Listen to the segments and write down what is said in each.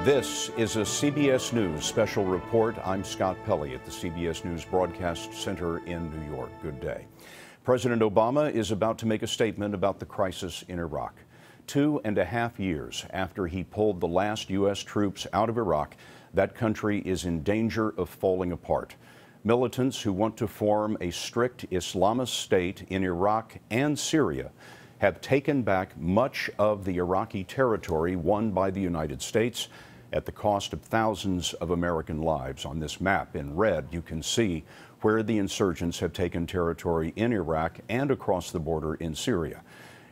This is a CBS News Special Report. I'm Scott Pelley at the CBS News Broadcast Center in New York. Good day. President Obama is about to make a statement about the crisis in Iraq. 2.5 years after he pulled the last U.S. troops out of Iraq, that country is in danger of falling apart. Militants who want to form a strict Islamist state in Iraq and Syria have taken back much of the Iraqi territory won by the United States at the cost of thousands of American lives. On this map in red, you can see where the insurgents have taken territory in Iraq and across the border in Syria.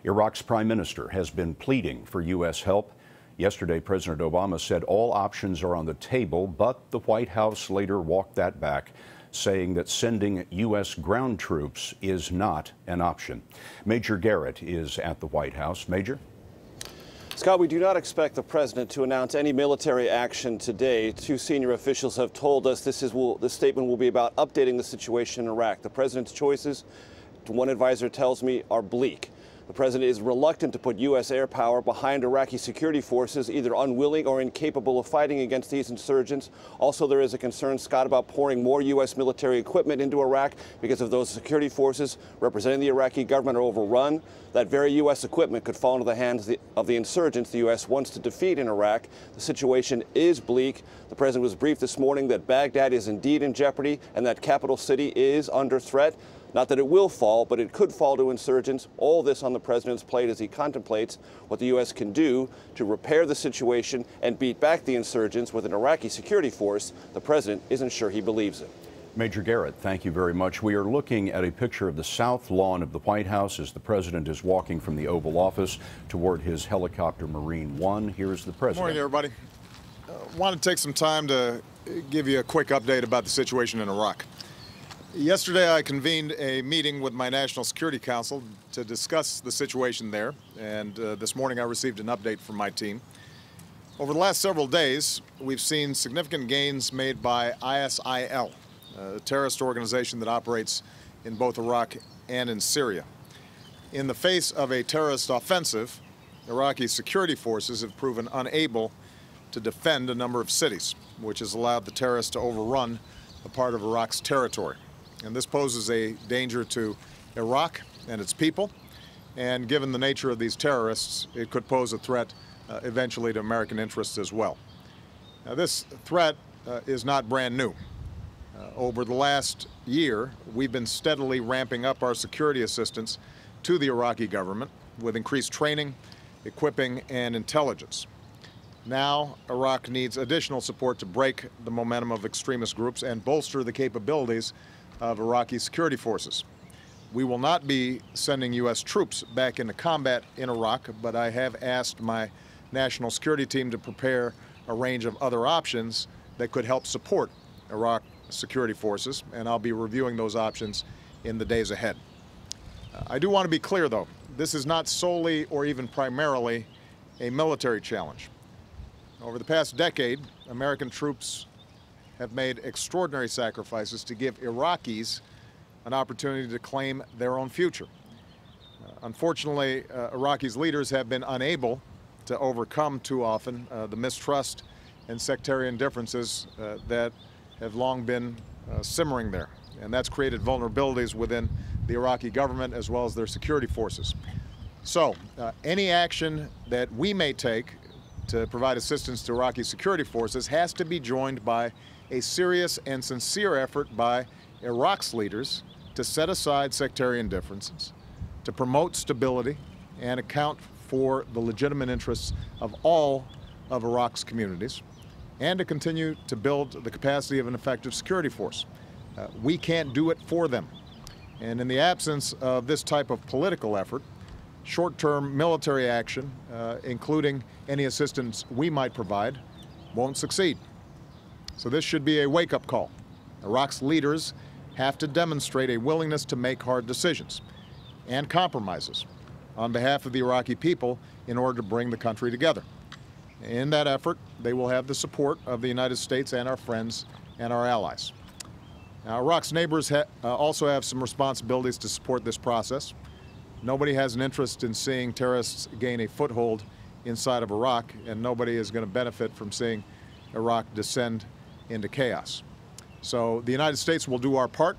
Iraq's prime minister has been pleading for U.S. help. Yesterday, President Obama said all options are on the table, but the White House later walked that back, saying that sending U.S. ground troops is not an option. Major Garrett is at the White House. Major? Scott, we do not expect the president to announce any military action today. Two senior officials have told us this statement will be about updating the situation in Iraq. The president's choices, one advisor tells me, are bleak. The president is reluctant to put U.S. air power behind Iraqi security forces, either unwilling or incapable of fighting against these insurgents. Also, there is a concern, Scott, about pouring more U.S. military equipment into Iraq because if those security forces representing the Iraqi government are overrun, that very U.S. equipment could fall into the hands of the insurgents the U.S. wants to defeat in Iraq. The situation is bleak. The president was briefed this morning that Baghdad is indeed in jeopardy and that capital city is under threat. Not that it will fall, but it could fall to insurgents. All this on the president's plate as he contemplates what the U.S. can do to repair the situation and beat back the insurgents with an Iraqi security force the president isn't sure he believes in. Major Garrett, thank you very much. We are looking at a picture of the south lawn of the White House as the president is walking from the Oval Office toward his helicopter Marine One. Here's the president. Good morning, everybody. I want to take some time to give you a quick update about the situation in Iraq. Yesterday, I convened a meeting with my National Security Council to discuss the situation there, and this morning I received an update from my team. Over the last several days, we've seen significant gains made by ISIL, a terrorist organization that operates in both Iraq and in Syria. In the face of a terrorist offensive, Iraqi security forces have proven unable to defend a number of cities, which has allowed the terrorists to overrun a part of Iraq's territory. And this poses a danger to Iraq and its people. And given the nature of these terrorists, it could pose a threat eventually to American interests as well. Now, this threat is not brand new. Over the last year, we've been steadily ramping up our security assistance to the Iraqi government with increased training, equipping, and intelligence. Now, Iraq needs additional support to break the momentum of extremist groups and bolster the capabilities of Iraqi security forces. We will not be sending U.S. troops back into combat in Iraq, but I have asked my national security team to prepare a range of other options that could help support Iraq security forces, and I'll be reviewing those options in the days ahead. I do want to be clear, though, this is not solely or even primarily a military challenge. Over the past decade, American troops have made extraordinary sacrifices to give Iraqis an opportunity to claim their own future. Unfortunately, Iraqis' leaders have been unable to overcome too often the mistrust and sectarian differences that have long been simmering there. And that's created vulnerabilities within the Iraqi government as well as their security forces. So, any action that we may take to provide assistance to Iraqi security forces has to be joined by a serious and sincere effort by Iraq's leaders to set aside sectarian differences, to promote stability, and account for the legitimate interests of all of Iraq's communities, and to continue to build the capacity of an effective security force. We can't do it for them. And in the absence of this type of political effort, short-term military action, including any assistance we might provide, won't succeed. So this should be a wake-up call. Iraq's leaders have to demonstrate a willingness to make hard decisions and compromises on behalf of the Iraqi people in order to bring the country together. In that effort, they will have the support of the United States and our friends and our allies. Now, Iraq's neighbors also have some responsibilities to support this process. Nobody has an interest in seeing terrorists gain a foothold inside of Iraq, and nobody is going to benefit from seeing Iraq descend into chaos. So the United States will do our part,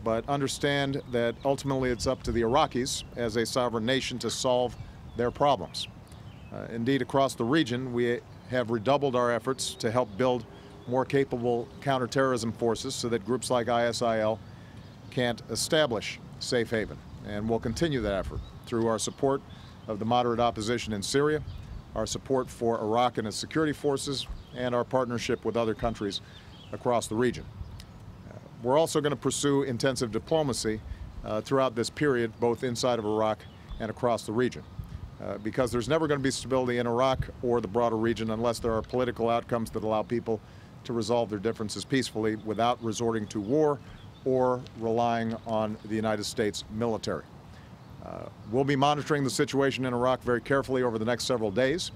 but understand that ultimately it's up to the Iraqis as a sovereign nation to solve their problems. Indeed, across the region, we have redoubled our efforts to help build more capable counterterrorism forces so that groups like ISIL can't establish safe haven. And we'll continue that effort through our support of the moderate opposition in Syria, our support for Iraq and its security forces, and our partnership with other countries across the region. We're also going to pursue intensive diplomacy throughout this period, both inside of Iraq and across the region. Because there's never going to be stability in Iraq or the broader region unless there are political outcomes that allow people to resolve their differences peacefully without resorting to war or relying on the United States military. We'll be monitoring the situation in Iraq very carefully over the next several days.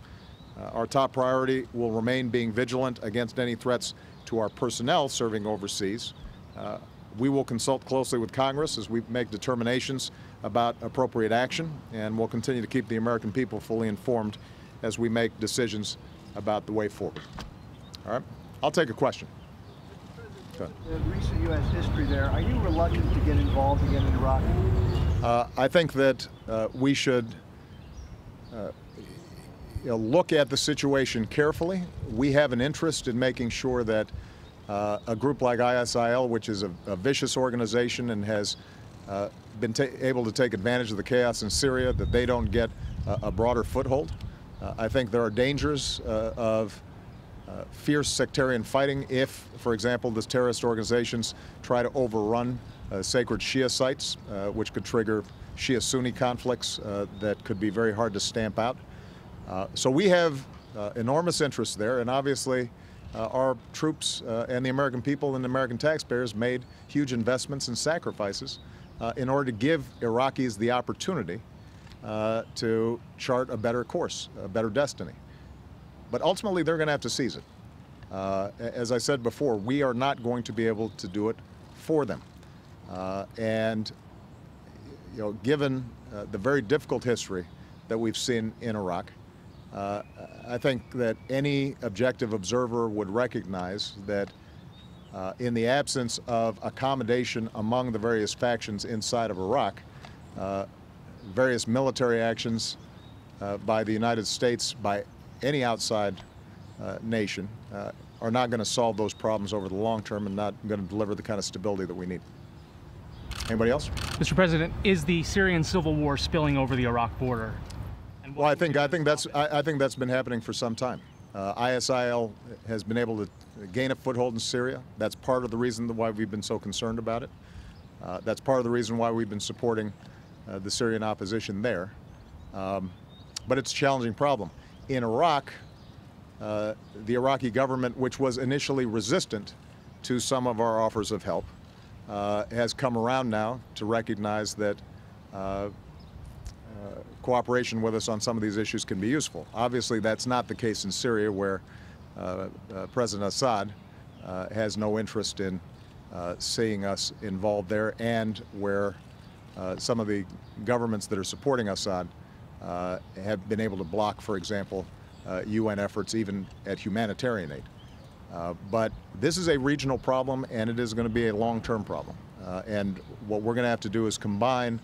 Our top priority will remain being vigilant against any threats to our personnel serving overseas. We will consult closely with Congress as we make determinations about appropriate action, and we'll continue to keep the American people fully informed as we make decisions about the way forward. All right? I'll take a question. In recent U.S. history there, are you reluctant to get involved again in Iraq? I think that we should look at the situation carefully. We have an interest in making sure that a group like ISIL, which is a vicious organization and has been able to take advantage of the chaos in Syria, that they don't get a broader foothold. I think there are dangers of fierce sectarian fighting if, for example, these terrorist organizations try to overrun sacred Shia sites, which could trigger Shia-Sunni conflicts that could be very hard to stamp out. So we have enormous interest there, and obviously our troops and the American people and the American taxpayers made huge investments and sacrifices in order to give Iraqis the opportunity to chart a better course, a better destiny. But ultimately, they're going to have to seize it. As I said before, we are not going to be able to do it for them. And given the very difficult history that we've seen in Iraq, I think that any objective observer would recognize that in the absence of accommodation among the various factions inside of Iraq, various military actions by the United States, by any outside nation, are not going to solve those problems over the long term and not going to deliver the kind of stability that we need. Anybody else? Mr. President, is the Syrian civil war spilling over the Iraq border? Well, I think that's been happening for some time. ISIL has been able to gain a foothold in Syria. That's part of the reason why we've been so concerned about it. That's part of the reason why we've been supporting the Syrian opposition there. But it's a challenging problem. In Iraq, the Iraqi government, which was initially resistant to some of our offers of help, has come around now to recognize that cooperation with us on some of these issues can be useful. Obviously, that's not the case in Syria, where President Assad has no interest in seeing us involved there, and where some of the governments that are supporting Assad have been able to block, for example, UN efforts even at humanitarian aid. But this is a regional problem, and it is going to be a long-term problem. And what we're going to have to do is combine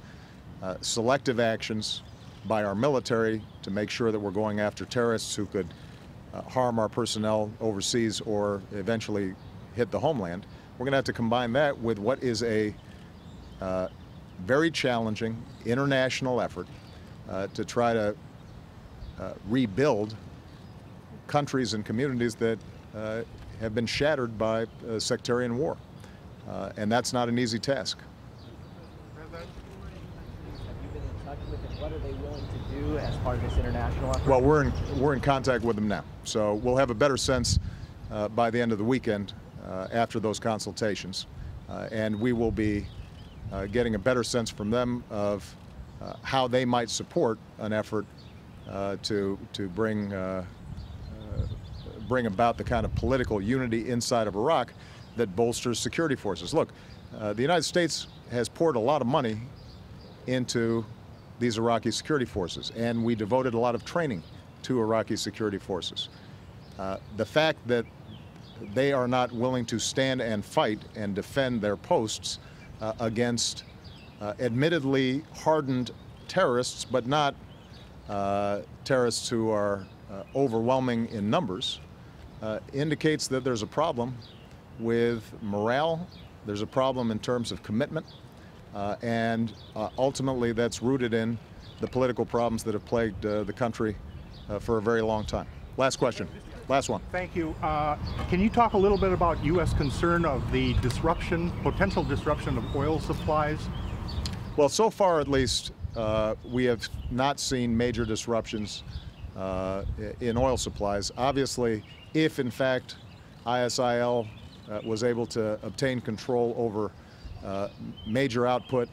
selective actions by our military to make sure that we're going after terrorists who could harm our personnel overseas or eventually hit the homeland. We're going to have to combine that with what is a very challenging international effort to try to rebuild countries and communities that have been shattered by sectarian war. And that's not an easy task. Have you been in touch with them? What are they willing to do as part of this international effort? Well, we're in contact with them now. So we'll have a better sense by the end of the weekend after those consultations. And we will be getting a better sense from them of how they might support an effort to bring about the kind of political unity inside of Iraq that bolsters security forces. Look, the United States has poured a lot of money into these Iraqi security forces, and we devoted a lot of training to Iraqi security forces. The fact that they are not willing to stand and fight and defend their posts against admittedly hardened terrorists, but not terrorists who are overwhelming in numbers, indicates that there's a problem with morale, there's a problem in terms of commitment, and ultimately that's rooted in the political problems that have plagued the country for a very long time. Last question. Last one. Thank you. Can you talk a little bit about U.S. concern of the disruption, potential disruption of oil supplies? Well, so far at least, we have not seen major disruptions in oil supplies. Obviously, if in fact ISIL was able to obtain control over major output,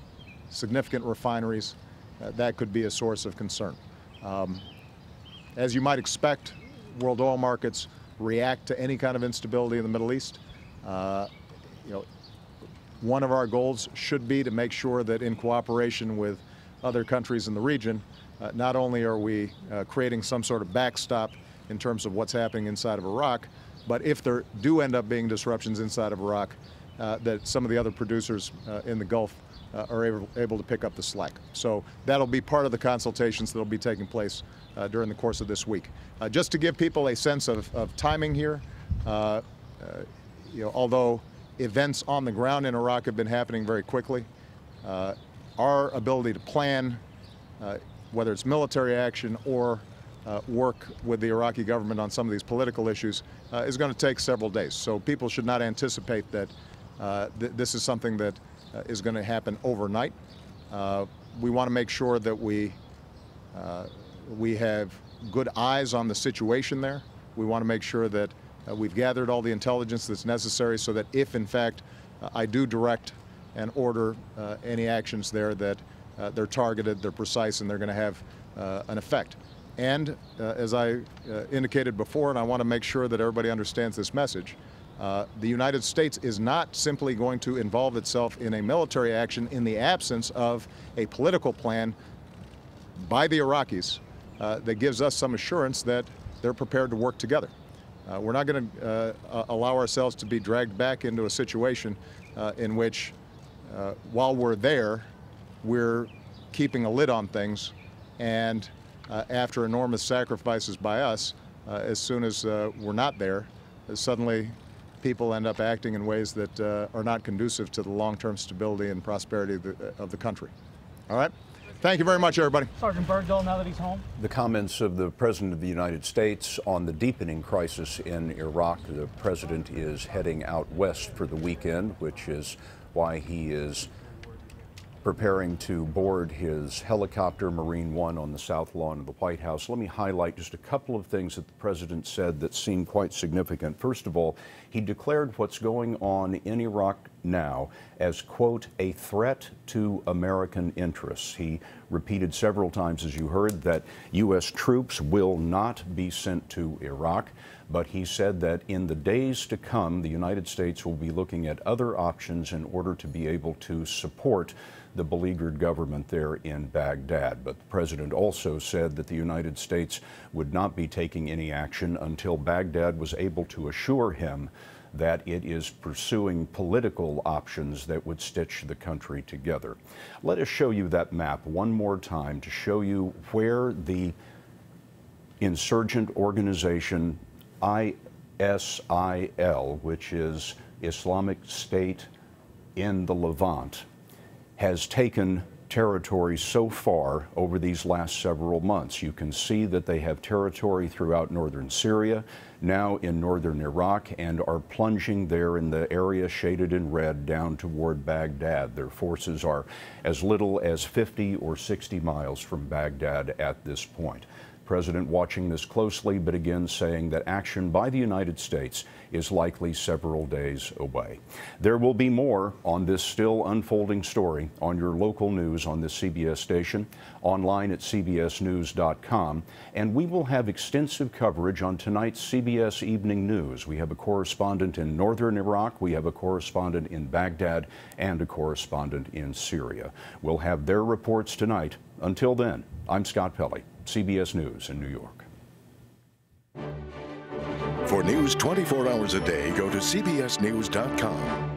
significant refineries, that could be a source of concern. As you might expect, world oil markets react to any kind of instability in the Middle East. One of our goals should be to make sure that in cooperation with other countries in the region, not only are we creating some sort of backstop in terms of what's happening inside of Iraq, but if there do end up being disruptions inside of Iraq, that some of the other producers in the Gulf are able to pick up the slack. So that'll be part of the consultations that'll be taking place during the course of this week. Just to give people a sense of timing here, although events on the ground in Iraq have been happening very quickly, our ability to plan, whether it's military action or work with the Iraqi government on some of these political issues, is going to take several days. So people should not anticipate that this is something that is going to happen overnight. We want to make sure that we have good eyes on the situation there. We want to make sure that we've gathered all the intelligence that's necessary so that if, in fact, I do direct and order any actions there, that they're targeted, they're precise, and they're going to have an effect. And as I indicated before, and I want to make sure that everybody understands this message, the United States is not simply going to involve itself in a military action in the absence of a political plan by the Iraqis that gives us some assurance that they're prepared to work together. We're not going to allow ourselves to be dragged back into a situation in which, while we're there, we're keeping a lid on things, and after enormous sacrifices by us, as soon as we're not there, suddenly people end up acting in ways that are not conducive to the long-term stability and prosperity of the country. All right? Thank you very much, everybody. Sergeant Bergdahl, now that he's home. The comments of the President of the United States on the deepening crisis in Iraq. The President is heading out west for the weekend, which is why he is preparing to board his helicopter, Marine One, on the south lawn of the White House. Let me highlight just a couple of things that the President said that seem quite significant. First of all, he declared what's going on in Iraq now as, quote, a threat to American interests. He repeated several times, as you heard, that U.S. troops will not be sent to Iraq, but he said that in the days to come, the United States will be looking at other options in order to be able to support the beleaguered government there in Baghdad. But the President also said that the United States would not be taking any action until Baghdad was able to assure him that it is pursuing political options that would stitch the country together. Let us show you that map one more time to show you where the insurgent organization ISIL, which is Islamic State in the Levant, has taken territory so far over these last several months. You can see that they have territory throughout northern Syria, now in northern Iraq, and are plunging there in the area shaded in red down toward Baghdad. Their forces are as little as 50 or 60 miles from Baghdad at this point. President watching this closely, but again saying that action by the United States is likely several days away. There will be more on this still unfolding story on your local news on this CBS station, online at cbsnews.com, and we will have extensive coverage on tonight's CBS Evening News. We have a correspondent in northern Iraq, we have a correspondent in Baghdad, and a correspondent in Syria. We'll have their reports tonight. Until then, I'm Scott Pelley, CBS News in New York. For news 24 hours a day, go to cbsnews.com.